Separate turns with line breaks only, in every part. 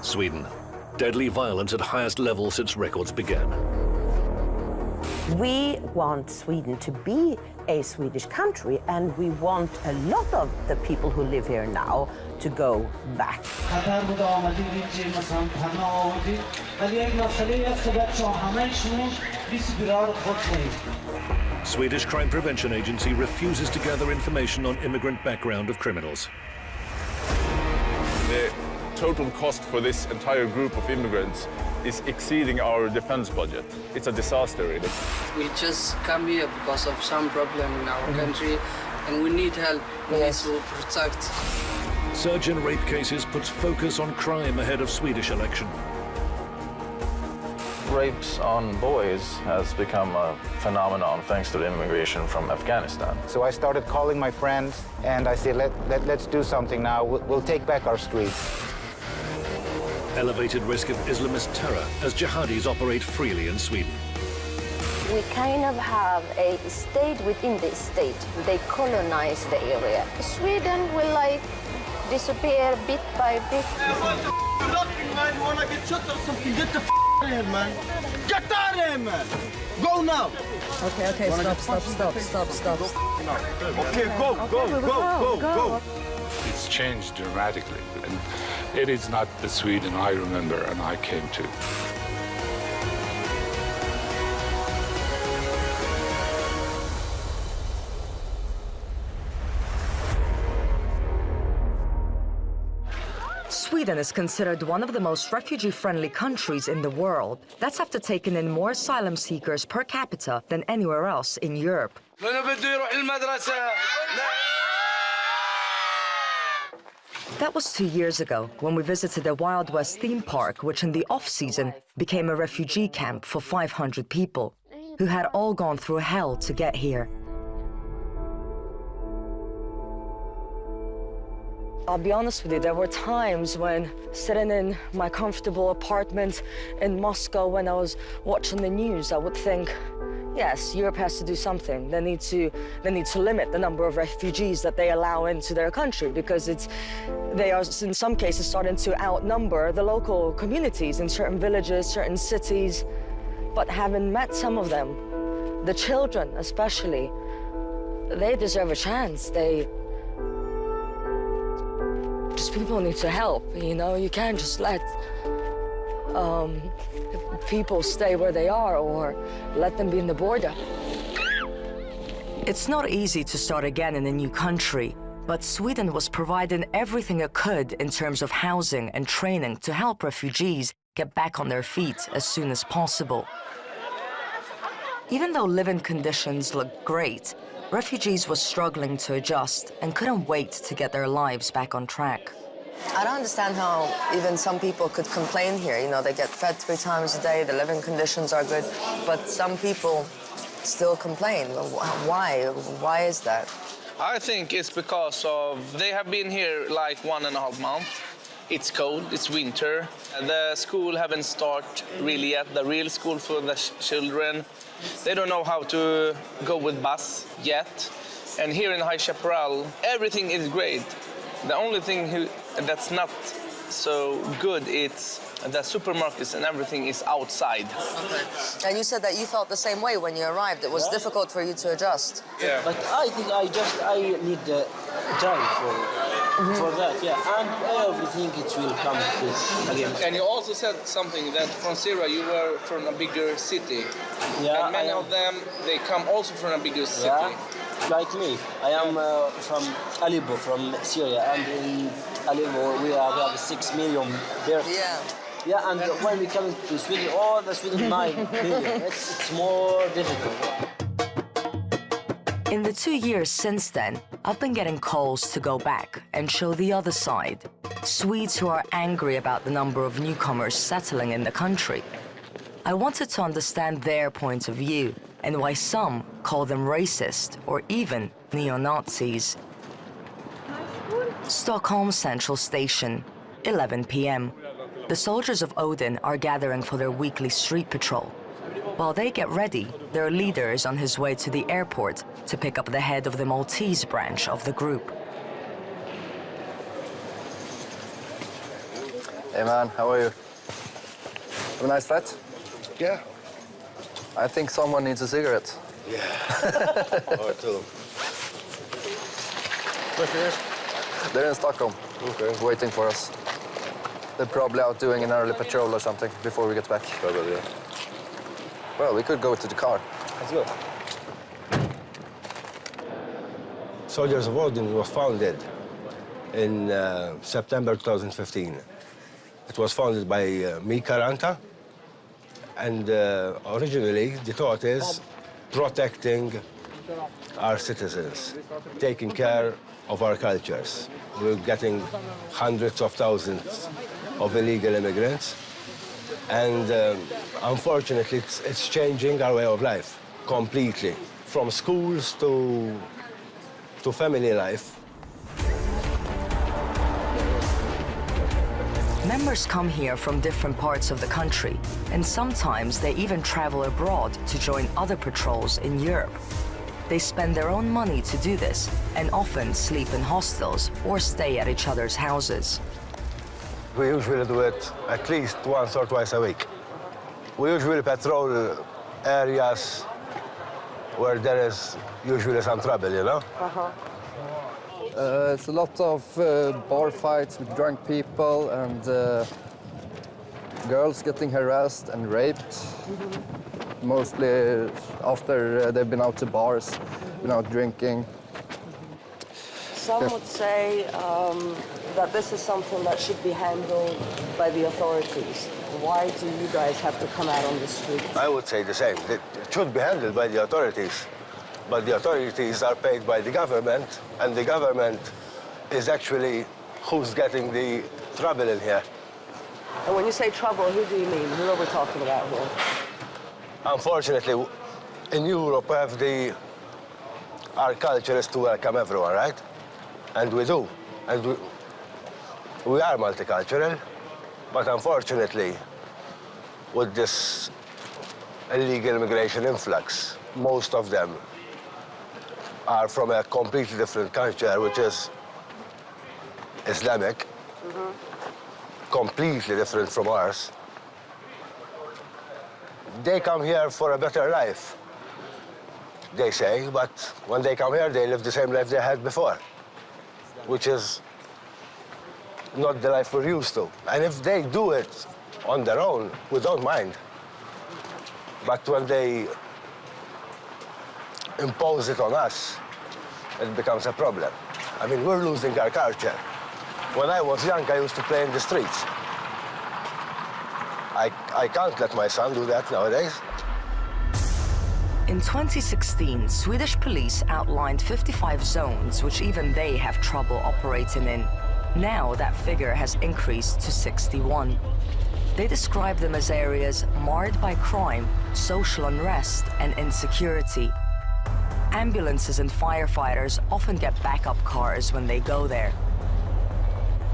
Sweden. Deadly violence at highest level since records began.
We want Sweden to be a Swedish country, and we want a lot of the people who live here now to go back.
Swedish Crime Prevention Agency refuses to gather information on immigrant background of criminals.
The total cost for this entire group of immigrants is exceeding our defense budget. It's a disaster, really.
We just come here because of some problem in our country, and we need help. We need to protect.
Surge in rape cases puts focus on crime ahead of Swedish election.
Rapes on boys has become a phenomenon thanks to the immigration from Afghanistan.
So I started calling my friends, and I said, let's do something now. We'll take back our streets.
Elevated risk of Islamist terror as jihadis operate freely in Sweden.
We kind of have a state within the state. They colonize the area. Sweden will like disappear bit by bit.
Nothing, man. You wanna get shot or something? Get the out of here, man. Get out of here, man. Go now.
Okay, stop.
Okay, go.
It's changed dramatically, and it is not the Sweden I remember and I came to.
Sweden is considered one of the most refugee-friendly countries in the world. That's after taking in more asylum seekers per capita than anywhere else in Europe. That was 2 years ago when we visited the Wild West theme park, which in the off-season became a refugee camp for 500 people who had all gone through hell to get here. I'll be honest with you, there were times when sitting in my comfortable apartment in Moscow when I was watching the news, I would think, yes, Europe has to do something. They need to limit the number of refugees that they allow into their country because they are, in some cases, starting to outnumber the local communities in certain villages, certain cities. But having met some of them, the children especially, they deserve a chance. People need to help, you know? You can't just let people stay where they are or let them be in the border. It's not easy to start again in a new country, but Sweden was providing everything it could in terms of housing and training to help refugees get back on their feet as soon as possible. Even though living conditions looked great, refugees were struggling to adjust and couldn't wait to get their lives back on track.
I don't understand how even some people could complain here. You know, they get fed 3 times a day, the living conditions are good, but some people still complain. Why? Why is that?
I think it's because of they have been here like 1.5 months. It's cold, it's winter. The school haven't started really yet, the real school for the children. They don't know how to go with bus yet. And here in High Chaparral, everything is great. The only thing that's not so good is the supermarkets and everything is outside.
Okay. And you said that you felt the same way when you arrived. It was difficult for you to adjust.
Yeah. But I think I need time for that, yeah. And I think it will come again.
And you also said something that from Syria you were from a bigger city.
Yeah.
And many of them, they come also from a bigger city.
Yeah. Like me, I am from Aleppo, from Syria, and in Aleppo we have 6 million there.
Yeah.
Yeah, and when we come to Sweden, the Sweden 9 million. It's more difficult.
In the 2 years since then, I've been getting calls to go back and show the other side. Swedes who are angry about the number of newcomers settling in the country. I wanted to understand their point of view and why some call them racist or even neo-Nazis. Stockholm Central Station, 11 p.m. The soldiers of Odin are gathering for their weekly street patrol. While they get ready, their leader is on his way to the airport to pick up the head of the Maltese branch of the group.
Hey man, how are you? Have a nice flight?
Yeah.
I think someone needs a cigarette.
Yeah. All right, tell them. Where's the rest?
They're in Stockholm.
Okay.
Waiting for us. They're probably out doing an early patrol or something before we get back.
Probably, yeah.
Well, we could go to the car.
Let's go. Soldiers of Odin was founded in September 2015. It was founded by Mika Ranta, and originally the thought is protecting our citizens, taking care of our cultures. We're getting hundreds of thousands of illegal immigrants, and unfortunately it's changing our way of life completely, from schools to family life.
Members come here from different parts of the country, and sometimes they even travel abroad to join other patrols in Europe. They spend their own money to do this, and often sleep in hostels or stay at each other's houses.
We usually do it at least once or twice a week. We usually patrol areas where there is usually some trouble, you know?
It's a lot of bar fights with drunk people and girls getting harassed and raped. Mostly after they've been out to bars, been out drinking.
Some would say that this is something that should be handled by the authorities. Why do you guys have to come out on the streets?
I would say the same. It should be handled by the authorities. But the authorities are paid by the government, and the government is actually who's getting the trouble in here.
And when you say trouble, who do you mean? Who are we talking about here?
Unfortunately, in Europe, we have our culture is to welcome everyone, right? And we do. And we are multicultural, but unfortunately, with this illegal immigration influx, most of them are from a completely different culture, which is Islamic, completely different from ours. They come here for a better life, they say, but when they come here, they live the same life they had before, which is not the life we're used to. And if they do it on their own, we don't mind. But when they impose it on us, it becomes a problem. I mean, we're losing our culture. When I was young, I used to play in the streets. I can't let my son do that nowadays.
In 2016, Swedish police outlined 55 zones which even they have trouble operating in. Now that figure has increased to 61. They describe them as areas marred by crime, social unrest, and insecurity. Ambulances and firefighters often get backup cars when they go there.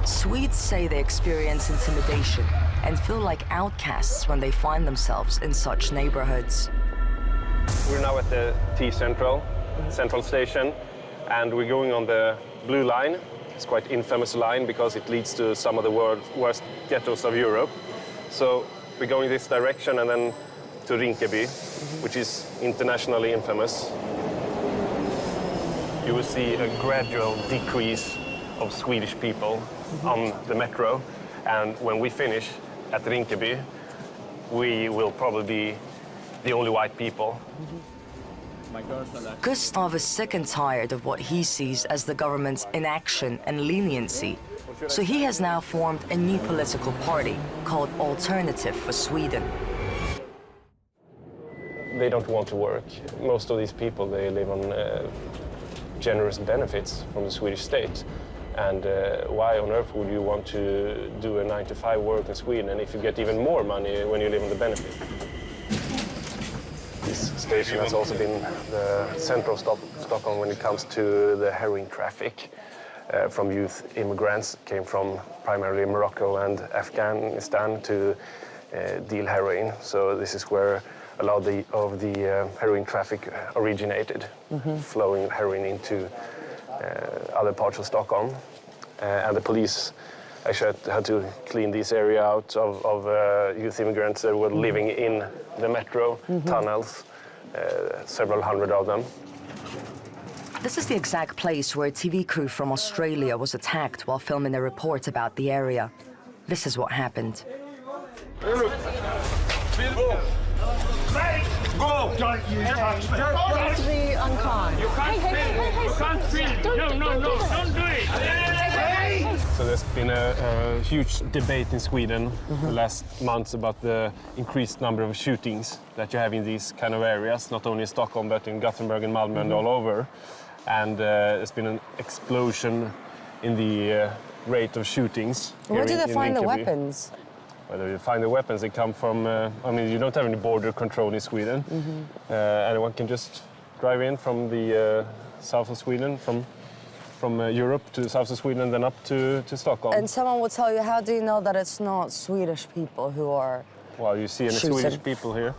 Swedes say they experience intimidation and feel like outcasts when they find themselves in such neighborhoods.
We're now at the Central station, and we're going on the blue line. It's quite infamous line because it leads to some of the world's worst ghettos of Europe. So we're going this direction and then to Rinkeby, which is internationally infamous. You will see a gradual decrease of Swedish people on the metro, and when we finish at Rinkeby, we will probably be the only white people.
Gustav is sick and tired of what he sees as the government's inaction and leniency, so he has now formed a new political party called Alternative for Sweden.
They don't want to work. Most of these people, they live on generous benefits from the Swedish state. And why on earth would you want to do a 9-to-5 work in Sweden if you get even more money when you live on the benefit? This station has also been the center of Stockholm when it comes to the heroin traffic from youth immigrants. Came from primarily Morocco and Afghanistan to deal heroin. So this is where a lot of the heroin traffic originated, flowing heroin into other parts of Stockholm. And the police Actually, I had to clean this area out of youth immigrants that were living in the metro tunnels, several hundred of them.
This is the exact place where a TV crew from Australia was attacked while filming a report about the area. This is what happened.
Go! Don't use touch me.
Don't be unkind.
You can't film. You can't film. No, don't do it.
So there's been a huge debate in Sweden the last months about the increased number of shootings that you have in these kind of areas, not only in Stockholm, but in Gothenburg and Malmö and all over. And there's been an explosion in the rate of shootings.
Where do they find the
Rinkeby.
weapons?
Whether you find the weapons, they come from, I mean, you don't have any border control in Sweden. Anyone can just drive in from the south of Sweden, from Europe to the south of Sweden and then up to Stockholm.
And someone will tell you, how do you know that it's not Swedish people who are
Well, you see any
shooting?
Swedish people here?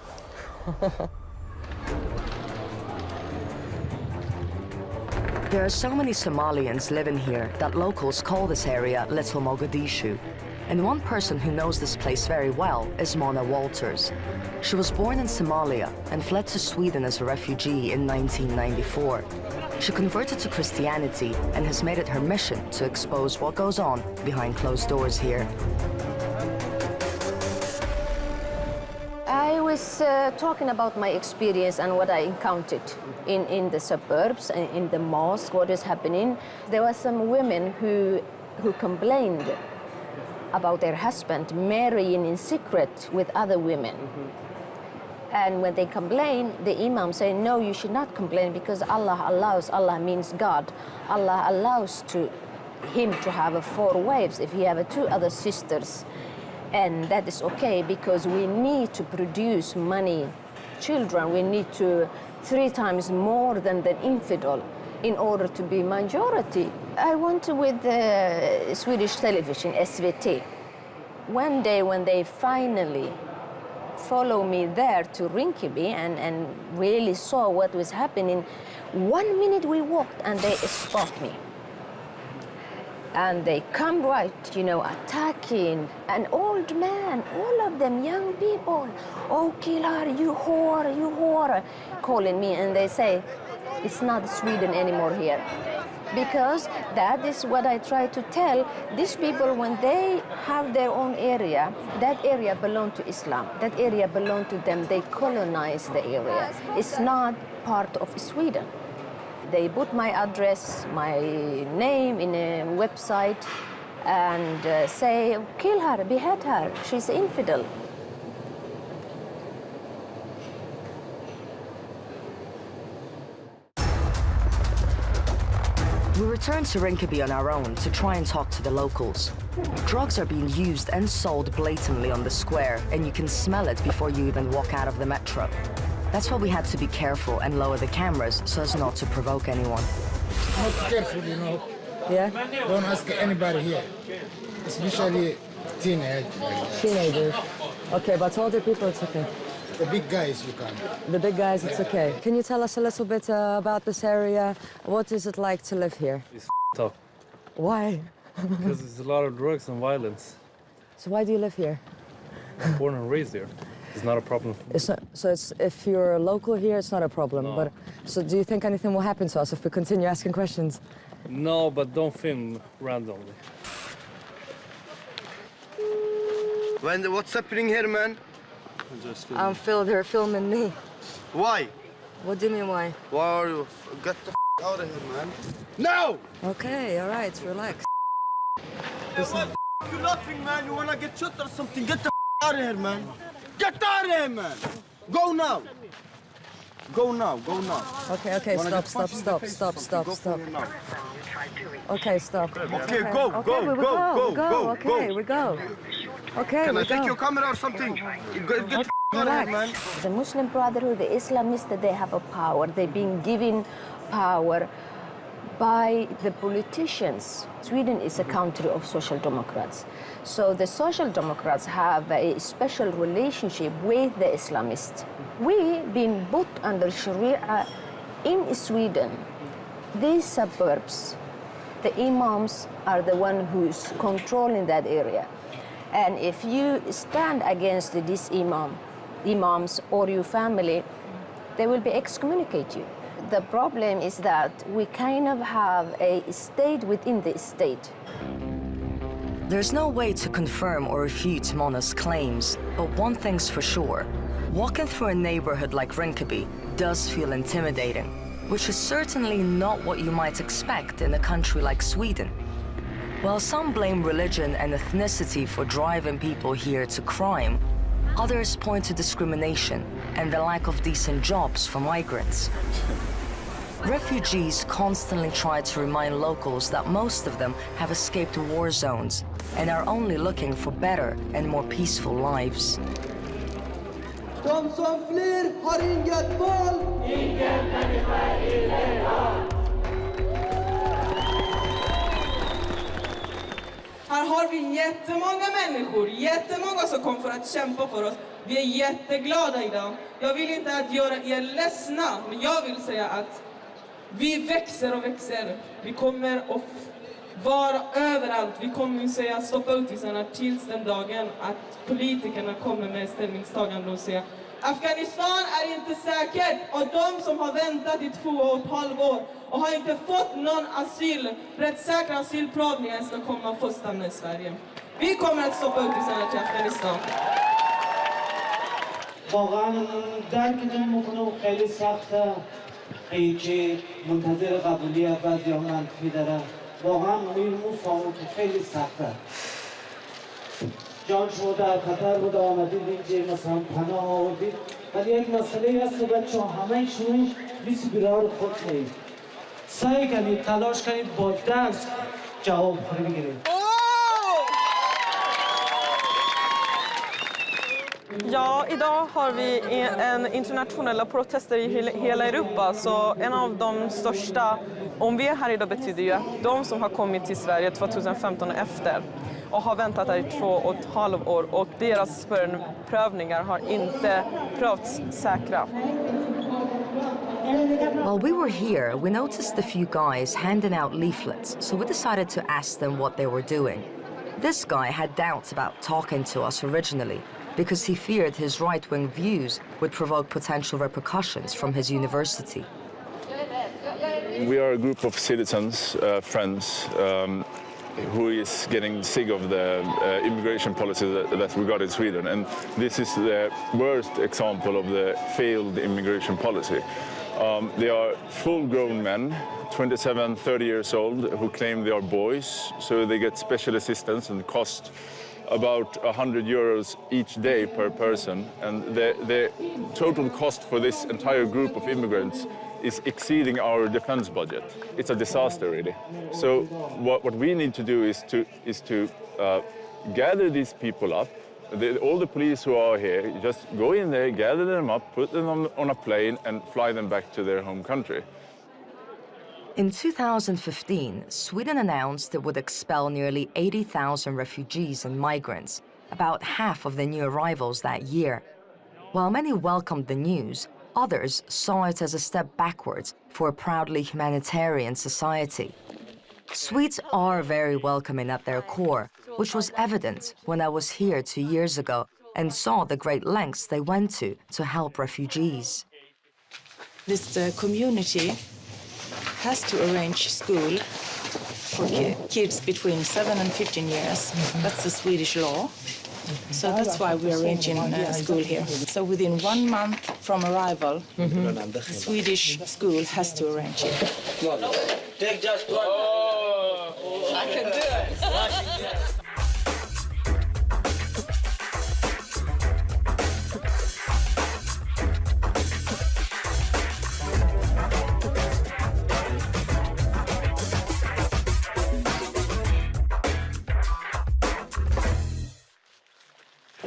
There are so many Somalians living here that locals call this area Little Mogadishu. And one person who knows this place very well is Mona Walters. She was born in Somalia and fled to Sweden as a refugee in 1994. She converted to Christianity and has made it her mission to expose what goes on behind closed doors here.
I was talking about my experience and what I encountered in the suburbs, in the mosque, what is happening. There were some women who complained about their husband marrying in secret with other women. And when they complain, the imam say, no, you should not complain because Allah allows, Allah means God, Allah allows him to have 4 wives if he have 2 other sisters. And that is okay because we need to produce money, children, we need to 3 times more than the infidel in order to be majority. I went with the Swedish television, SVT. One day when they finally follow me there to Rinkeby and really saw what was happening, 1 minute we walked and they stopped me. And they come right, attacking an old man, all of them, young people. Oh, klar, you whore, calling me. And they say, it's not Sweden anymore here. Because that is what I try to tell. These people, when they have their own area, that area belongs to Islam. That area belongs to them. They colonize the area. It's not part of Sweden. They put my address, my name in a website and say, kill her, behead her, she's an infidel.
We returned to Rinkeby on our own to try and talk to the locals. Drugs are being used and sold blatantly on the square, and you can smell it before you even walk out of the metro. That's why we had to be careful and lower the cameras so as not to provoke anyone.
Most careful,
Yeah?
Don't ask anybody here, especially teenagers.
Teenagers. Okay, but older people, it's okay.
The big guys, you can.
The big guys, it's okay. Can you tell us a little bit about this area? What is it like to live here?
It's up.
Why?
Because there's a lot of drugs and violence.
So why do you live here?
I'm born and raised here. It's not a problem.
It's not, so if you're a local here, it's not a problem.
No.
But so do you think anything will happen to us if we continue asking questions?
No, but don't film randomly.
What's happening here, man?
They're filming me.
Why?
What do you mean, why?
Why are you? Get the out of here, man. No!
Okay, all right, relax.
Hey, what you laughing, man? You wanna get shot or something? Get the out of here, man. Get out of here, man. Go now. Go now, go now.
Okay, stop. Okay, stop.
Okay, go.
Okay, we go. Okay,
Can
we
I take
go.
your camera or something? Get the out of here, man.
The Muslim Brotherhood, the Islamists, they have a power. They've been given power by the politicians. Sweden is a country of social democrats. So the social democrats have a special relationship with the Islamists. We've been put under sharia in Sweden. These suburbs, The imams are the one who's controlling that area. And if you stand against this imams or your family, they will be excommunicate you. The problem is that we kind of have a state within the state.
There's no way to confirm or refute Mona's claims, but one thing's for sure. Walking through a neighborhood like Rinkeby does feel intimidating, which is certainly not what you might expect in a country like Sweden. While some blame religion and ethnicity for driving people here to crime, others point to discrimination and the lack of decent jobs for migrants. Refugees constantly try to remind locals that most of them have escaped war zones and are only looking for better and more peaceful lives.
De som flyr har inget val. Ingen människa är illegal.
Här har vi jättemånga människor, jättemånga som kommer för att kämpa för oss. Vi är jätteglada idag. Jag vill inte att göra er ledsna, men jag vill säga att vi växer och växer. Vi kommer att vara överallt. Vi kommer att säga stoppa utvisarna tills den dagen att politikerna kommer med ställningstagande och säger Afghanistan är inte säkert, och de som har väntat i 2,5 år och har inte fått någon rättssäkra asylprövningar ska komma och få stanna i Sverige. Vi kommer att stoppa utvisarna till Afghanistan.
واقعا درکتون میکنه و خیلی سخته ای که منتظر قبولیت بعضی ها منفی دارن واقعا میفهمم که خیلی سخته جان شما در خطر بود آمدید اینجا مثلا پناه آوردید ولی یک مسئله هست که بچه ها همه شما 20 بیرار خود کنید سعی کنید تلاش کنید با درس جواب بگیرید.
Ja, idag har vi internationella protester i hela Europa, så en av de största, om vi är här idag betyder ju att de som har kommit till Sverige 2015 och efter och har väntat här i 2,5 år och deras prövningar har inte prövats säkra.
While we were here, we noticed a few guys handing out leaflets, so we decided to ask them what they were doing. This guy had doubts about talking to us originally, because he feared his right-wing views would provoke potential repercussions from his university.
We are a group of citizens, friends, who is getting sick of the immigration policy that we got in Sweden. And this is the worst example of the failed immigration policy. They are full-grown men, 27, 30 years old, who claim they are boys, so they get special assistance and cost about 100 euros each day per person, and the total cost for this entire group of immigrants is exceeding our defense budget. It's a disaster, really. So what we need to do is to gather these people up. All the police who are here, just go in there, gather them up, put them on a plane, and fly them back to their home country.
In 2015, Sweden announced it would expel nearly 80,000 refugees and migrants, about half of the new arrivals that year. While many welcomed the news, others saw it as a step backwards for a proudly humanitarian society. Swedes are very welcoming at their core, which was evident when I was here 2 years ago and saw the great lengths they went to help refugees.
This community has to arrange school for kids between 7 and 15 years. That's the Swedish law. So that's why we're arranging school here. So within 1 month from arrival, the Swedish school has to arrange it.
Take just one.
Oh, I can do it.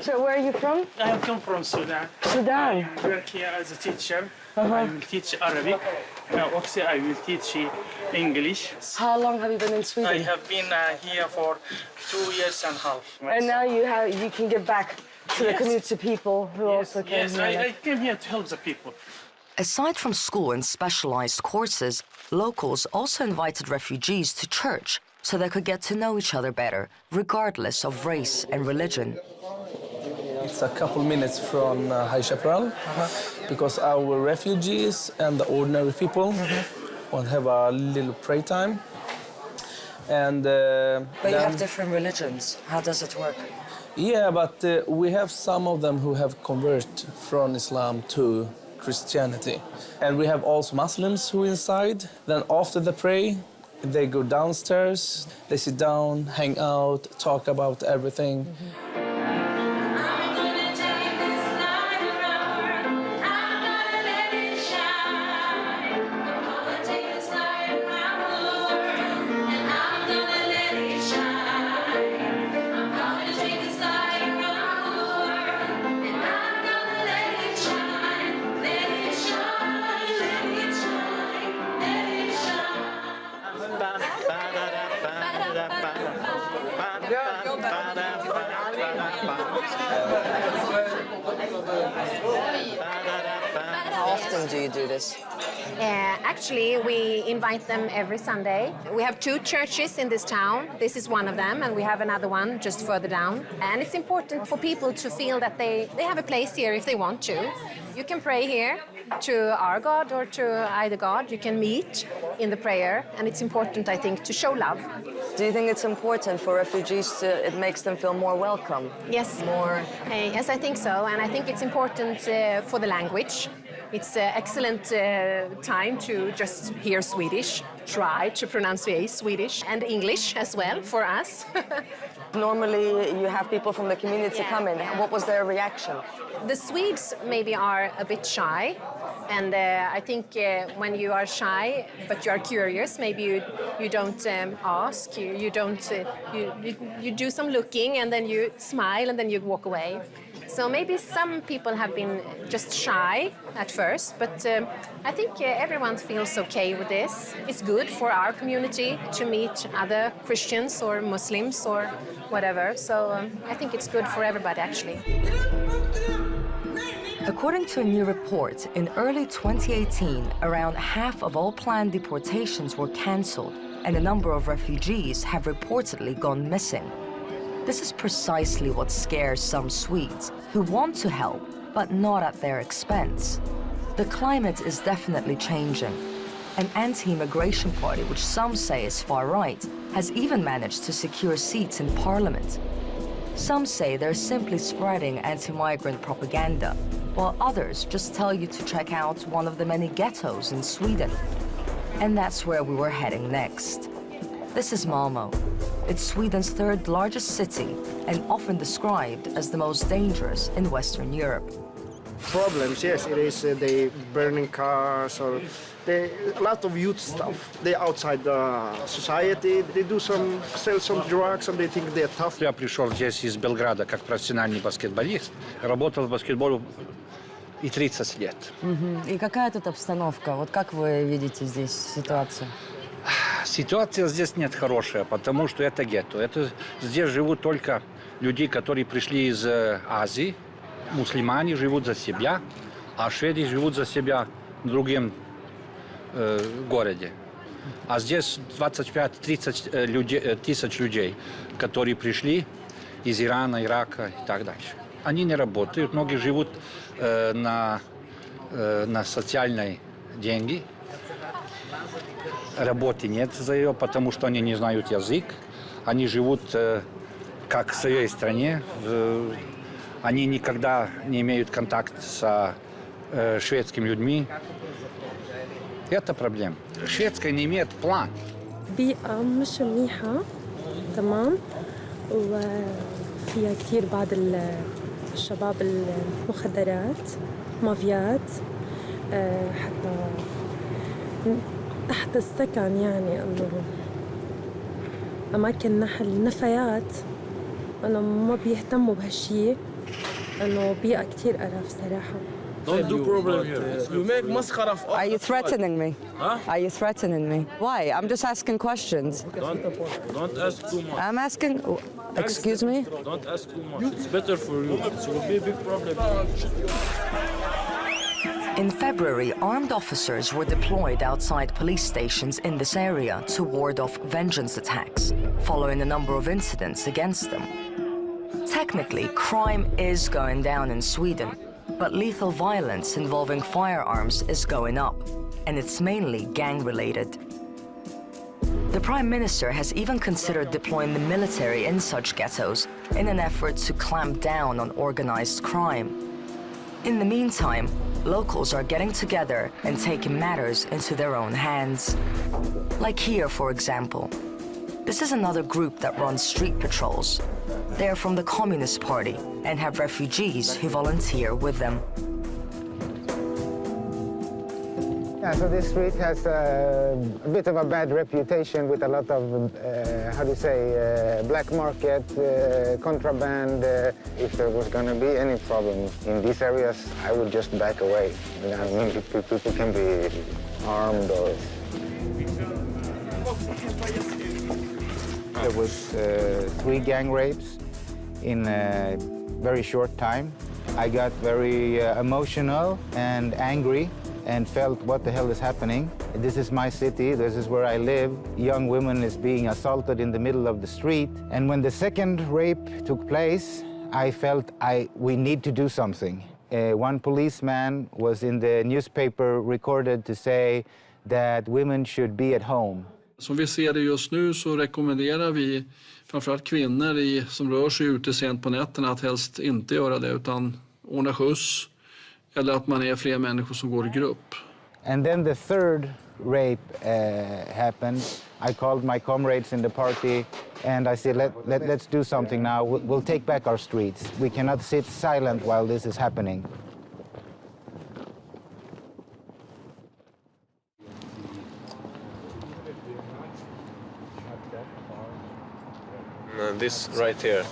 So where are you from?
I come from Sudan.
Sudan.
I work here as a teacher. I will teach Arabic. Also, I will teach English.
How long have you been in Sweden?
I have been here for 2 years and a half.
And now you can get back to the community people who also came here.
I came here to help the people.
Aside from school and specialized courses, locals also invited refugees to church so they could get to know each other better, regardless of race and religion.
It's a couple minutes from High Chaparral, because our refugees and the ordinary people will have a little pray time. And
But you have different religions. How does it work?
Yeah, but we have some of them who have converted from Islam to Christianity. And we have also Muslims who are inside. Then after the pray, they go downstairs, they sit down, hang out, talk about everything.
How often do you do this?
Actually, we invite them every Sunday. We have 2 churches in this town. This is one of them, and we have another one just further down. And it's important for people to feel that they have a place here if they want to. You can pray here to our God or to either God. You can meet in the prayer, and it's important, I think, to show love.
Do you think it's important for refugees it makes them feel more welcome?
Yes. Yes, I think so, and I think it's important for the language. It's an excellent time to just hear Swedish, try to pronounce Swedish, and English as well for us.
Normally, you have people from the community come in. What was their reaction?
The Swedes maybe are a bit shy, and I think when you are shy but you are curious, maybe you don't ask, you don't you do some looking and then you smile and then you walk away. So maybe some people have been just shy at first, but I think everyone feels okay with this. It's good for our community to meet other Christians or Muslims or whatever. So I think it's good for everybody, actually.
According to a new report, in early 2018, around half of all planned deportations were cancelled, and a number of refugees have reportedly gone missing. This is precisely what scares some Swedes, who want to help, but not at their expense. The climate is definitely changing. An anti-immigration party, which some say is far-right, has even managed to secure seats in parliament. Some say they're simply spreading anti-migrant propaganda, while others just tell you to check out one of the many ghettos in Sweden. And that's where we were heading next. This is Malmö. It's Sweden's 3rd largest city and often described as the most dangerous in Western Europe.
Problems, yes, it is they burning cars or a lot of youth stuff. They're outside the society, they sell some drugs and they think they're tough.
Я пришел здесь из Белграда как профессиональный баскетболист. Работал в баскетболе и 30 лет.
И какая тут обстановка? Вот как вы видите здесь ситуацию?
Ситуация здесь нет хорошая, потому что это гетто. Здесь живут только люди, которые пришли из Азии. Мусульмане живут за себя, а шведы живут за себя в другом городе. А здесь 25-30 тысяч людей, которые пришли из Ирана, Ирака и так дальше. Они не работают, многие живут на социальные деньги. Работы нет за ее, потому что они не знают язык. Они живут как в своей стране. Они никогда не имеют контакт с шведскими людьми. Это проблема. Шведская не имеет план.
بيئة مش منيحة تمام وفيها كثير بعض الشباب المخدرات مافيات حتى تحت السكن يعني انه اماكن نحل نفايات انه ما بيهتموا بهالشيء انه بيئة كثير قرف صراحة.
Don't do problem here. You make مسخرة of.
Are you threatening me? Huh? Are you threatening me? Why? I'm just asking questions.
Don't ask too much.
I'm asking. Excuse me?
Don't ask too much. It's better for you. It will be a big problem.
In February, armed officers were deployed outside police stations in this area to ward off vengeance attacks, following a number of incidents against them. Technically, crime is going down in Sweden, but lethal violence involving firearms is going up, and it's mainly gang-related. The Prime Minister has even considered deploying the military in such ghettos in an effort to clamp down on organized crime. In the meantime, locals are getting together and taking matters into their own hands. Like here, for example. This is another group that runs street patrols. They are from the Communist Party and have refugees who volunteer with them.
Yeah, so this street has a bit of a bad reputation with a lot of, how do you say, black market, contraband. If there was going to be any problem in these areas, I would just back away. I mean, people can be armed or... There was 3 gang rapes in a very short time. I got very emotional and angry and felt, what the hell is happening? This is my city, this is where I live. Young women is being assaulted in the middle of the street. And when the second rape took place, I felt we need to do something. One policeman was in the newspaper recorded to say that women should be at home.
Som vi ser det just nu så rekommenderar vi framförallt kvinnor som rör sig ute sent på nätterna att helst inte göra det utan ordna skjuts eller att man är fler människor som går i grupp.
And then the third rape happened. I called my comrades in the party and I said, let's do something now. We'll take back our streets. We cannot sit silent while this is happening.
This right here,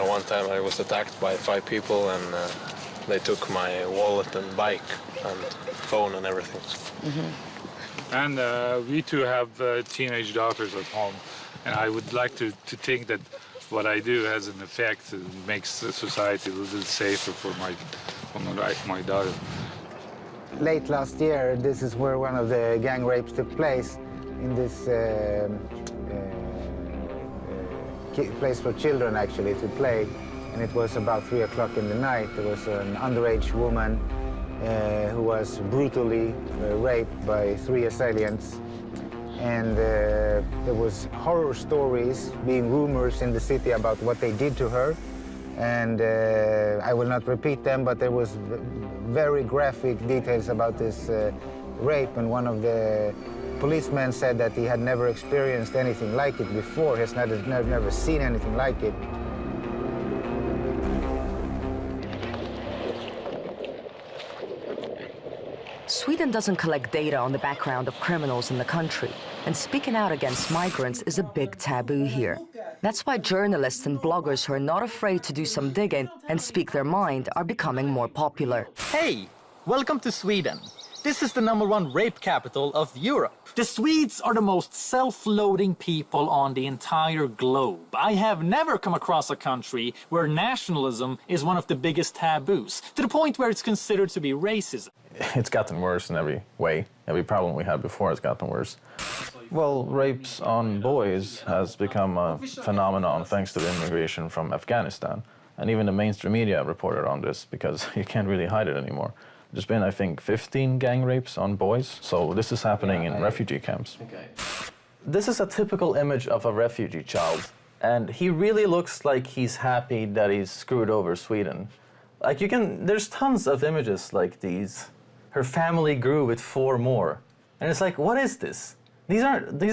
one time I was attacked by 5 people and they took my wallet and bike and phone and everything.
And we too have teenage daughters at home, and I would like to think that what I do has an effect and makes society a little safer for my daughter.
Late last year, this is where one of the gang rapes took place in this place for children actually to play, and it was about 3 o'clock in the night. There was an underage woman who was brutally raped by 3 assailants, and there was horror stories, being rumors in the city about what they did to her, and I will not repeat them, but there was very graphic details about this rape, and one of the policemen said that he had never experienced anything like it before. He has never seen anything like it.
Sweden doesn't collect data on the background of criminals in the country, and speaking out against migrants is a big taboo here. That's why journalists and bloggers who are not afraid to do some digging and speak their mind are becoming more popular.
Hey, welcome to Sweden. This is the #1 rape capital of Europe. The Swedes are the most self-loathing people on the entire globe. I have never come across a country where nationalism is one of the biggest taboos, to the point where it's considered to be racism.
It's gotten worse in every way. Every problem we had before has gotten worse. Well, rapes on boys has become a phenomenon thanks to the immigration from Afghanistan. And even the mainstream media reported on this because you can't really hide it anymore. There's been, I think, 15 gang rapes on boys. So this is happening in refugee camps. This is a typical image of a refugee child. And he really looks like he's happy that he's screwed over Sweden. Like there's tons of images like these. Her family grew with 4 more. And it's like, what is this? These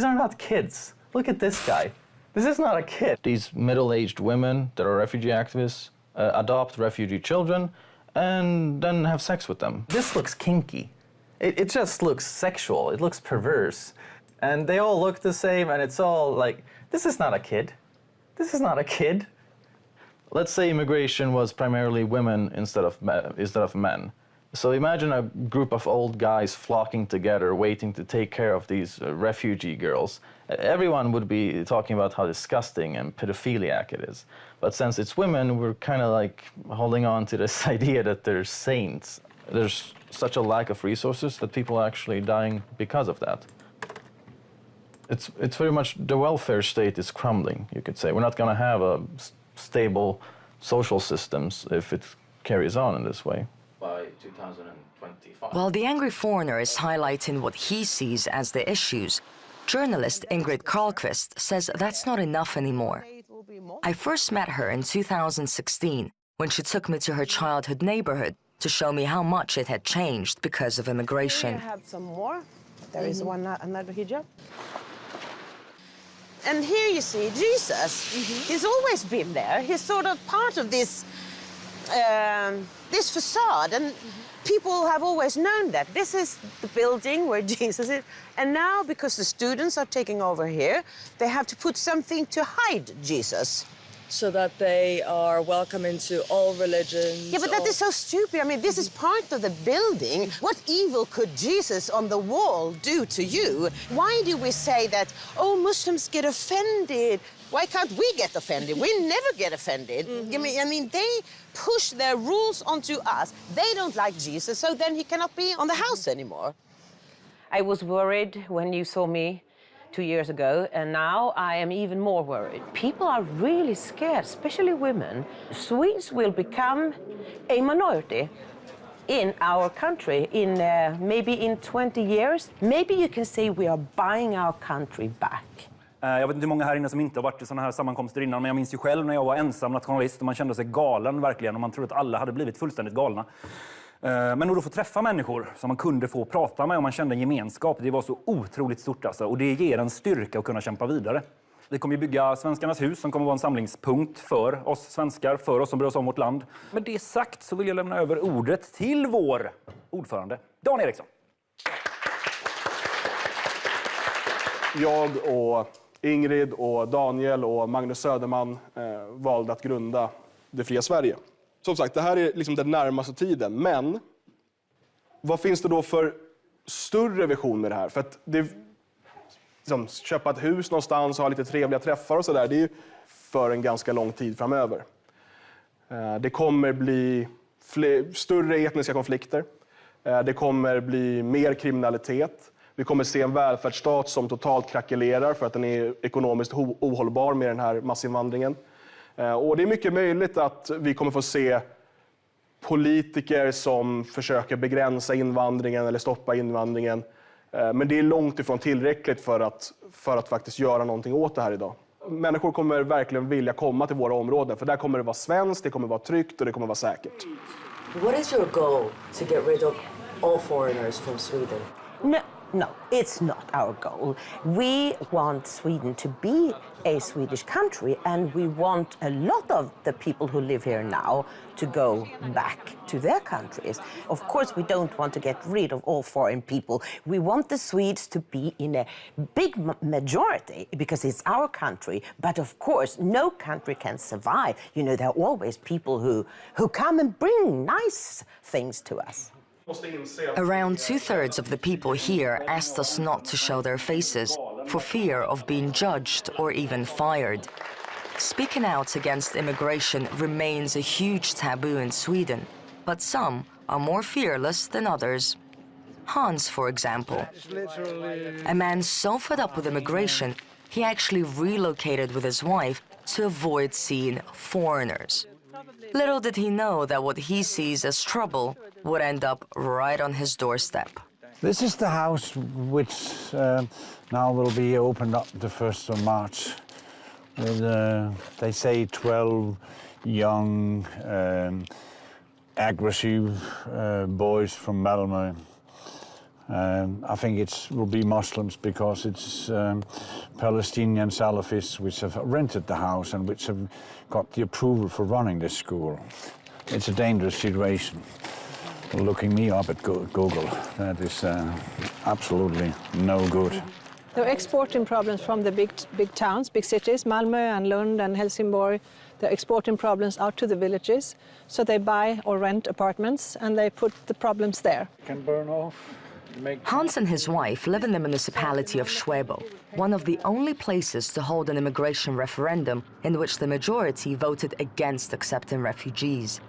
are not kids. Look at this guy. This is not a kid. These middle-aged women that are refugee activists adopt refugee children and then have sex with them. This looks kinky. It just looks sexual. It looks perverse. And they all look the same, and it's all like, this is not a kid. This is not a kid. Let's say immigration was primarily women instead of men. So imagine a group of old guys flocking together, waiting to take care of these refugee girls. Everyone would be talking about how disgusting and pedophiliac it is. But since it's women, we're kind of like holding on to this idea that they're saints. there's such a lack of resources that people are actually dying because of that. It's very much the welfare state is crumbling, you could say. We're not going to have a stable social systems if it carries on in this way. By 2025.
While the angry foreigner is highlighting what he sees as the issues, journalist Ingrid Carlqvist says that's not enough anymore. I first met her in 2016 when she took me to her childhood neighborhood to show me how much it had changed because of immigration.
I have some more. There is another hijab. And here you see Jesus. He's always been there. He's sort of part of this, this facade. And people have always known that. This is the building where Jesus is. And now, because the students are taking over here, they have to put something to hide Jesus.
So that they are welcome into all religions.
Yeah, but that is so stupid. I mean, this is part of the building. What evil could Jesus on the wall do to you? Why do we say that, oh, Muslims get offended? Why can't we get offended? We never get offended. I mean, they push their rules onto us. They don't like Jesus, so then he cannot be on the house anymore. I was worried when you saw me 2 years ago, and now I am even more worried. People are really scared, especially women. Swedes will become a minority in our country in maybe in 20 years. Maybe you can say we are buying our country back.
Jag vet inte hur många här inne som inte har varit i såna här sammankomster innan, men jag minns ju själv när jag var ensam nationalist och man kände sig galen verkligen och man trodde att alla hade blivit fullständigt galna. Men att då få träffa människor som man kunde få prata med och man kände en gemenskap, det var så otroligt stort alltså. Och det ger en styrka att kunna kämpa vidare. Vi kommer ju bygga Svenskarnas hus som kommer vara en samlingspunkt för oss svenskar, för oss som bryr oss om vårt land. Med det sagt så vill jag lämna över ordet till vår ordförande, Dan Eriksson.
Jag och Ingrid och Daniel och Magnus Söderman valde att grunda Det fria Sverige. Som sagt, det här är liksom den närmaste tiden. Men vad finns det då för större vision med det här? För att det, liksom, köpa ett hus någonstans och ha lite trevliga träffar och sådär, det är ju för en ganska lång tid framöver. Det kommer bli större etniska konflikter. Det kommer bli mer kriminalitet. Vi kommer se en välfärdsstat som totalt krackelerar för att den är ekonomiskt ohållbar med den här massinvandringen. Och det är mycket möjligt att vi kommer få se politiker som försöker begränsa invandringen eller stoppa invandringen. Men det är långt ifrån tillräckligt för att faktiskt göra någonting åt det här idag. Människor kommer verkligen vilja komma till våra områden, för där kommer det vara svenskt, det kommer vara tryggt och det kommer vara säkert.
What is your goal to get rid of all foreigners from Sweden?
No, it's not our goal. We want Sweden to be a Swedish country, and we want a lot of the people who live here now to go back to their countries. Of course, we don't want to get rid of all foreign people. We want the Swedes to be in a big majority because it's our country. But of course, no country can survive. You know, there are always people who come and bring nice things to us.
Around 2/3 of the people here asked us not to show their faces for fear of being judged or even fired. Speaking out against immigration remains a huge taboo in Sweden, but some are more fearless than others. Hans, for example, a man so fed up with immigration, he actually relocated with his wife to avoid seeing foreigners. Little did he know that what he sees as trouble would end up right on his doorstep.
This is the house which now will be opened up the 1st of March. With, they say 12 young, aggressive boys from Malmö. I think it will be Muslims because it's Palestinian Salafists which have rented the house and which have got the approval for running this school. It's a dangerous situation. Looking me up at Google, that is absolutely no good.
They're exporting problems from the big towns, big cities, Malmö and Lund and Helsingborg. They're exporting problems out to the villages. So they buy or rent apartments and they put the problems there.
Can burn off.
Hans and his wife live in the municipality of Schwebo, one of the only places to hold an immigration referendum in which the majority voted against accepting refugees.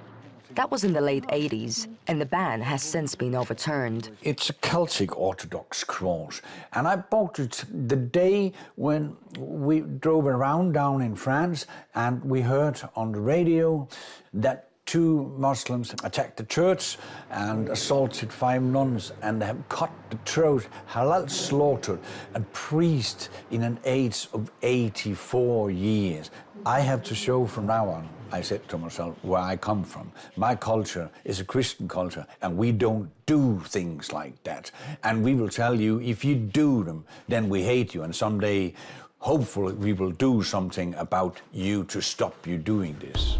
That was in the late 80s, and the ban has since been overturned.
It's a Celtic Orthodox cross, and I bought it the day when we drove around down in France, and we heard on the radio that 2 Muslims attacked the church and assaulted 5 nuns and have cut the throat, halal slaughtered, a priest in an age of 84 years. I have to show from now on, I said to myself, where I come from. My culture is a Christian culture, and we don't do things like that. And we will tell you, if you do them, then we hate you, and someday, hopefully, we will do something about you to stop you doing this.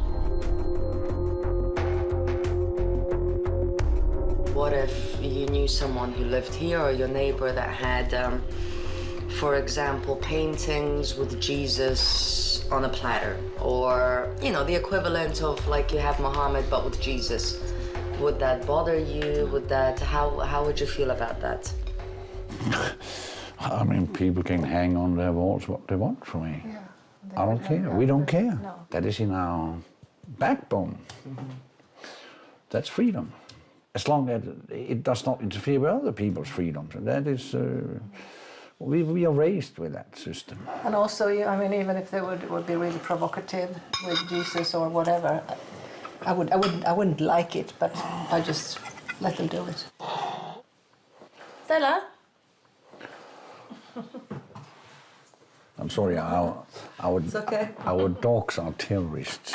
What if you knew someone who lived here, or your neighbor that had, for example, paintings with Jesus on a platter, or, you know, the equivalent of like you have Muhammad but with Jesus? Would that bother you? Would that, how would you feel about that?
I mean, people can hang on their walls what they want from me.
Yeah,
I don't care. We don't care.
No.
That is in our backbone. That's freedom. As long as it does not interfere with other people's freedoms. And that is, we are raised with that system.
And also, I mean, even if they would be really provocative with Jesus or whatever, I wouldn't like it, but I just let them do it. Stella?
I'm sorry,
It's okay.
our dogs are terrorists.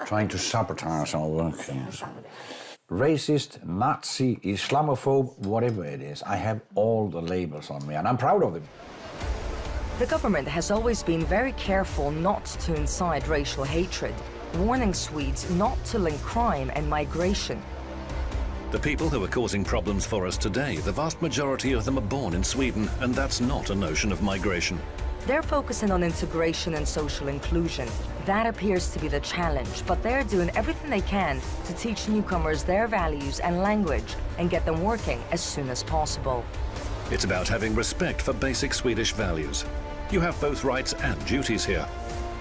Trying to sabotage our work here. Racist, Nazi, Islamophobe, whatever it is. I have all the labels on me, and I'm proud of them.
The government has always been very careful not to incite racial hatred, warning Swedes not to link crime and migration.
The people who are causing problems for us today, the vast majority of them are born in Sweden, and that's not a notion of migration.
They're focusing on integration and social inclusion. That appears to be the challenge, but they're doing everything they can to teach newcomers their values and language and get them working as soon as possible.
It's about having respect for basic Swedish values. You have both rights and duties here,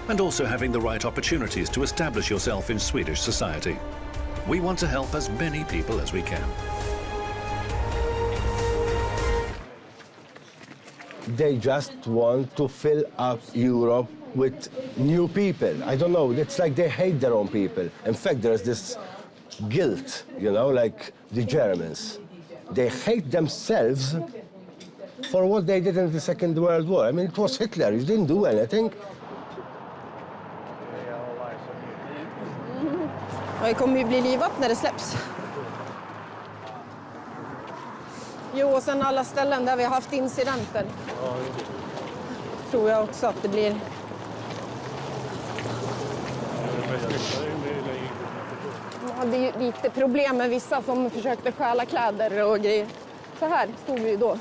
and also having the right opportunities to establish yourself in Swedish society. We want to help as many people as we can.
They just want to fill up Europe with new people. I don't know, it's like they hate their own people. In fact, there's this guilt, you know, like the Germans. They hate themselves for what they did in the Second World War. I mean, it was Hitler, he didn't do anything.
Det kommer ju bli livat när det släpps. Jo, och sen alla ställen där vi har haft incidenter. Tror jag också att det blir. Ja, det är ju lite problem med vissa som försökte stjäla kläder och grejer. Så här stod vi då.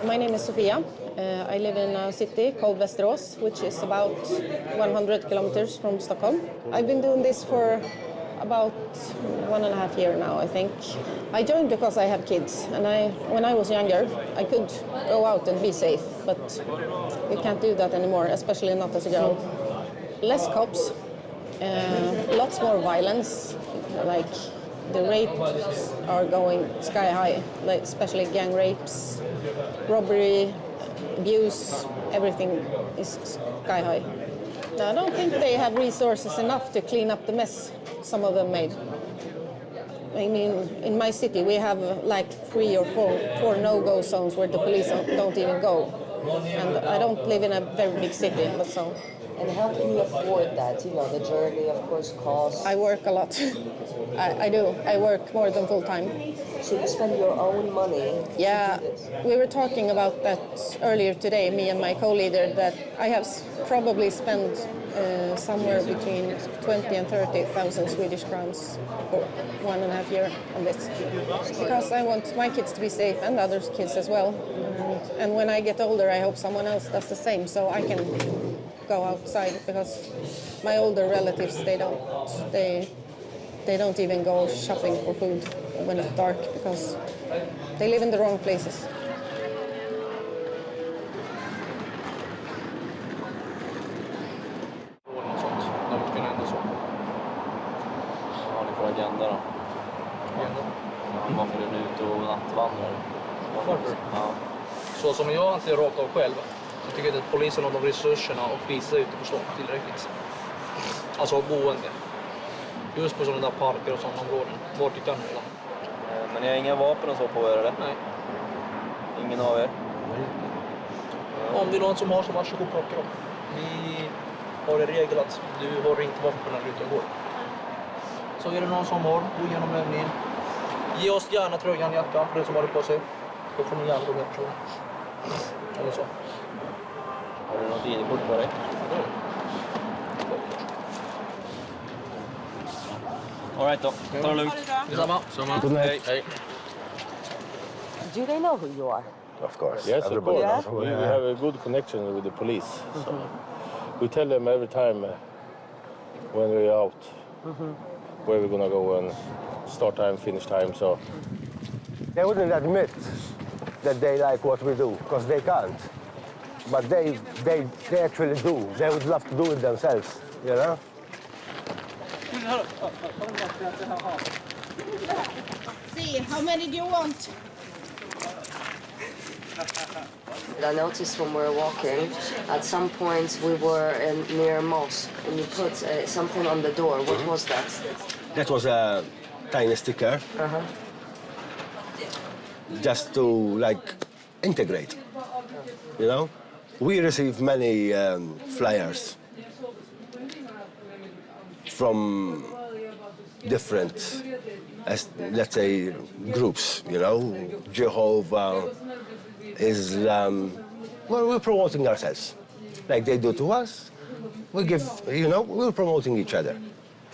My name is Sofia. I live in a city called Västerås, which is about 100 kilometers from Stockholm. I've been doing this for about 1.5 years now, I think. I joined because I have kids, and when I was younger, I could go out and be safe, but you can't do that anymore, especially not as a girl. Less cops, lots more violence, like the rapes are going sky high, like especially gang rapes, robbery, abuse, everything is sky high. I don't think they have resources enough to clean up the mess some of them made. I mean, in my city we have like 3 or 4 no-go zones where the police don't even go. And I don't live in a very big city, but so.
And how can you afford that? You know, the journey, of course, costs.
I work a lot. I do. I work more than full time.
So you spend your own money?
Yeah, we were talking about that earlier today, me and my co-leader, that I have probably spent somewhere between 20 and 30,000 Swedish crowns for 1.5 years on this. Because I want my kids to be safe and other kids as well. And when I get older, I hope someone else does the same, so I can go outside, because my older relatives, they don't even go shopping for food when it's dark, because they live in the wrong places.
tycker ni ändå så?
Vad har ni för agenda då?
Agenda?
Ja, varför är du ute och nattvandrar?
Varför?
Ja.
Så som jag anser rakt av själv, så tycker jag inte att polisen har de resurserna och visar ute på stan tillräckligt. Alltså boende. Just på sådana där parker och sådana områden. Vart tittar ni då?
Men ni har inga vapen och så på er, eller?
Nej.
Ingen av er?
Om det är någon som har så varsågod plocka dem. Vi har en regel att du har inte vapen när du är ute och går. Så är det någon som har, gå igenom övningen. Ge oss gärna tröjan, jackan för den som har det på sig. Då får ni gärna gå med personen. Eller så.
Har du något ID-kort på dig? All right då, ta det lugnt.
Detsamma.
Good night.
Hej.
Do they know who you are?
Of course.
Yes, of course. Yeah?
We have a good connection with the police. So we tell them every time when we're out where we're gonna go and start time, finish time. So
They wouldn't admit that they like what we do, because they can't. But they actually do. They would love to do it themselves, you know?
See, how many do you want?
I noticed when we were walking, at some point we were near a mosque and you put something on the door. What was that?
That was a tiny sticker, just to, like, integrate, you know? We receive many flyers from different, let's say, groups, you know, Jehovah, Islam. Well, we're promoting ourselves, like they do to us. We give, you know, we're promoting each other.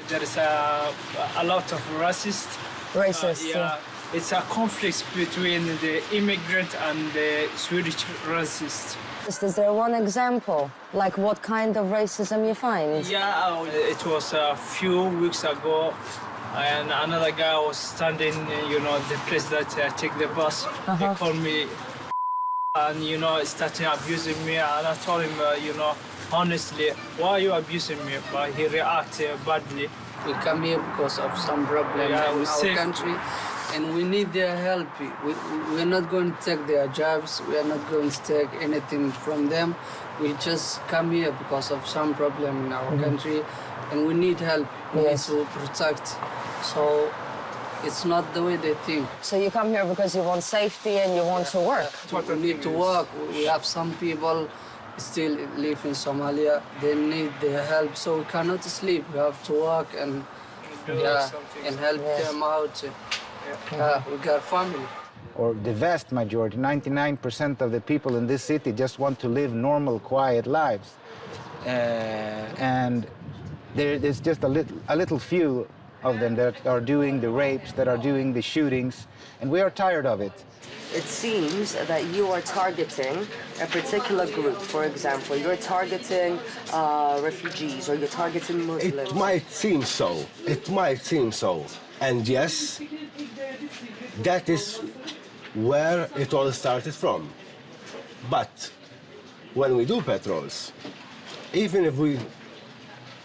There is a lot of racist.
Racist,
yeah. It's a conflict between the immigrant and the Swedish racist.
Is there one example? Like what kind of racism you find?
Yeah, it was a few weeks ago, and another guy was standing, you know, the place that I take the bus. He called me, and, you know, started abusing me, and I told him, you know, honestly, why are you abusing me? But he reacted badly.
We come here because of some problem in our country, and we need their help. We're not going to take their jobs. We are not going to take anything from them. We just come here because of some problem in our country, and we need help. We need to protect. So it's not the way they think.
So you come here because you want safety and you want to work?
We need to work. We have some people still live in Somalia. They need their help, so we cannot sleep. We have to work and help them out. We got family.
Or the vast majority, 99% of the people in this city just want to live normal, quiet lives. And there's just a little few of them that are doing the rapes, that are doing the shootings, and we are tired of it.
It seems that you are targeting a particular group. For example, you're targeting refugees or you're targeting Muslims.
It might seem so. It might seem so. And yes, that is where it all started from. But when we do patrols, even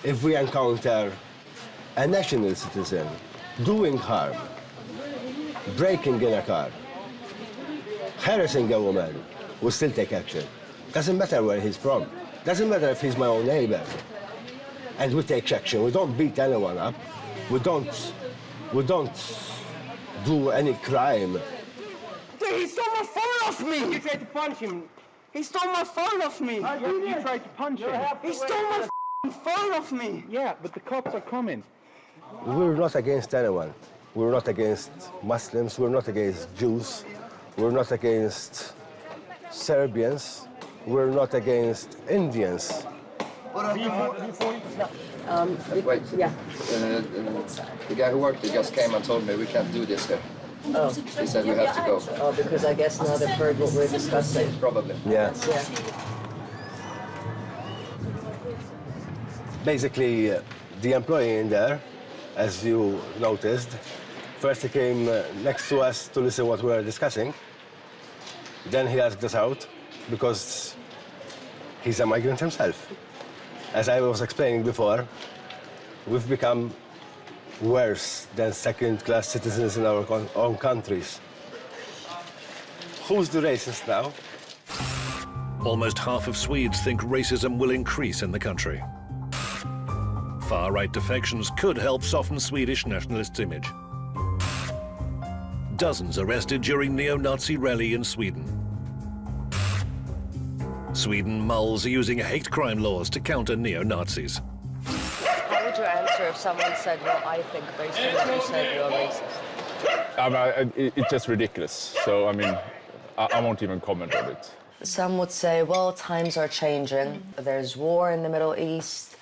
if we encounter a national citizen doing harm, breaking in a car, harassing a woman, we still take action. Doesn't matter where he's from. Doesn't matter if he's my own neighbor. And we take action. We don't beat anyone up. We don't do any crime.
He stole my phone off me! You tried to punch him. He stole my phone off me. You tried to punch him. He stole my phone off me.
Yeah, but the cops are coming.
We're not against anyone. We're not against Muslims. We're not against Jews. We're not against Serbians. We're not against Indians.
Wait.
Yeah.
The guy who worked here just came and told me we can't do this here.
Oh.
He said we have to go.
Oh, because I guess now they've heard what we're discussing.
Probably.
Yeah.
Yeah.
Basically, the employee in there, as you noticed, first he came next to us to listen what we were discussing. Then he asked us out because he's a migrant himself. As I was explaining before, we've become worse than second-class citizens in our own countries. Who's the racist now?
Almost half of Swedes think racism will increase in the country. Far-right defections could help soften Swedish nationalists' image. Dozens arrested during neo-Nazi rally in Sweden. Sweden mulls are using hate crime laws to counter neo-Nazis.
How would you answer if someone said, well, I think based on what you said, you're racist?
It's just ridiculous. So, I mean, I won't even comment on it.
Some would say, well, times are changing. There's war in the Middle East.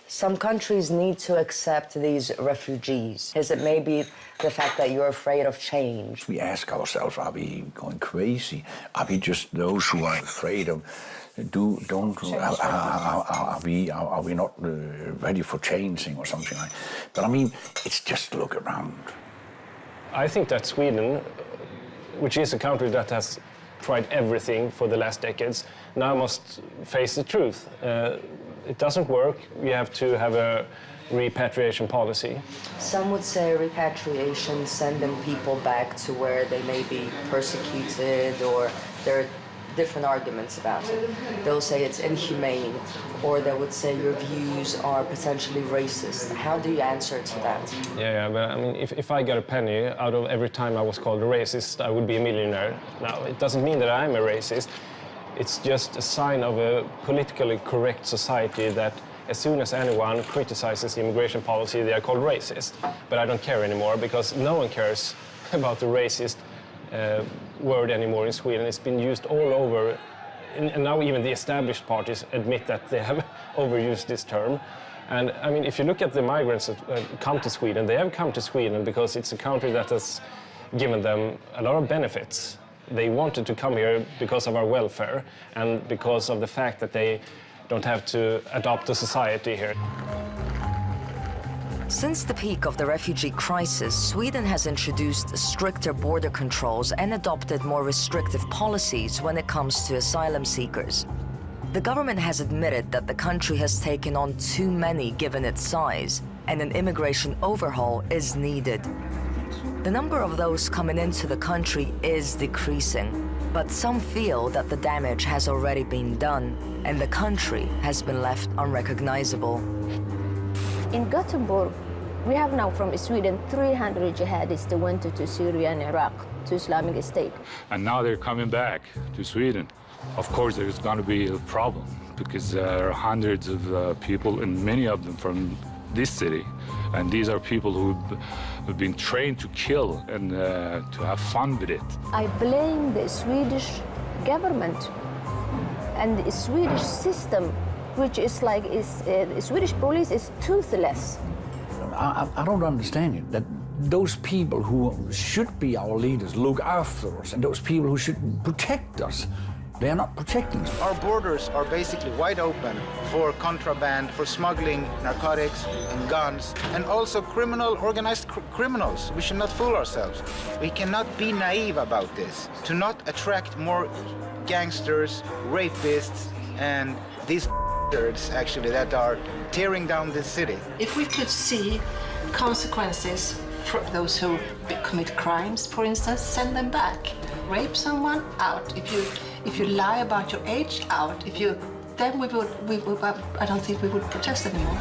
Some countries need to accept these refugees. Is it maybe the fact that you're afraid of change?
We ask ourselves, are we going crazy? Are we just those who are afraid of, are we not ready for changing or something like that? But I mean, it's just to look around.
I think that Sweden, which is a country that has tried everything for the last decades, now must face the truth. It doesn't work. We have to have a repatriation policy.
Some would say repatriation, sending people back to where they may be persecuted, or there are different arguments about it. They'll say it's inhumane, or they would say your views are potentially racist. How do you answer to that?
Yeah, but I mean, if I got a penny out of every time I was called a racist, I would be a millionaire. Now, it doesn't mean that I'm a racist. It's just a sign of a politically correct society that as soon as anyone criticizes the immigration policy, they are called racist. But I don't care anymore, because no one cares about the racist word anymore in Sweden. It's been used all over, and now even the established parties admit that they have overused this term. And I mean, if you look at the migrants that come to Sweden, they have come to Sweden because it's a country that has given them a lot of benefits. They wanted to come here because of our welfare and because of the fact that they don't have to adopt to society here.
Since the peak of the refugee crisis, Sweden has introduced stricter border controls and adopted more restrictive policies when it comes to asylum seekers. The government has admitted that the country has taken on too many given its size, and an immigration overhaul is needed. The number of those coming into the country is decreasing, but some feel that the damage has already been done and the country has been left unrecognizable.
In Gothenburg, we have now from Sweden 300 jihadists that went to Syria and Iraq, to Islamic State.
And now they're coming back to Sweden. Of course, there's going to be a problem because there are hundreds of people, and many of them from this city. And these are people who've been trained to kill and to have fun with it.
I blame the Swedish government and the Swedish system, which is like, the Swedish police is toothless.
I don't understand it, that those people who should be our leaders look after us, and those people who should protect us, they are not protecting us.
Our borders are basically wide open for contraband, for smuggling narcotics and guns, and also organized criminals. We should not fool ourselves. We cannot be naive about this. To not attract more gangsters, rapists, and these actually that are tearing down this city.
If we could see consequences for those who commit crimes, for instance, send them back. Rape someone, out. If you lie about your age, out. Then we would, I don't think we would protest anymore.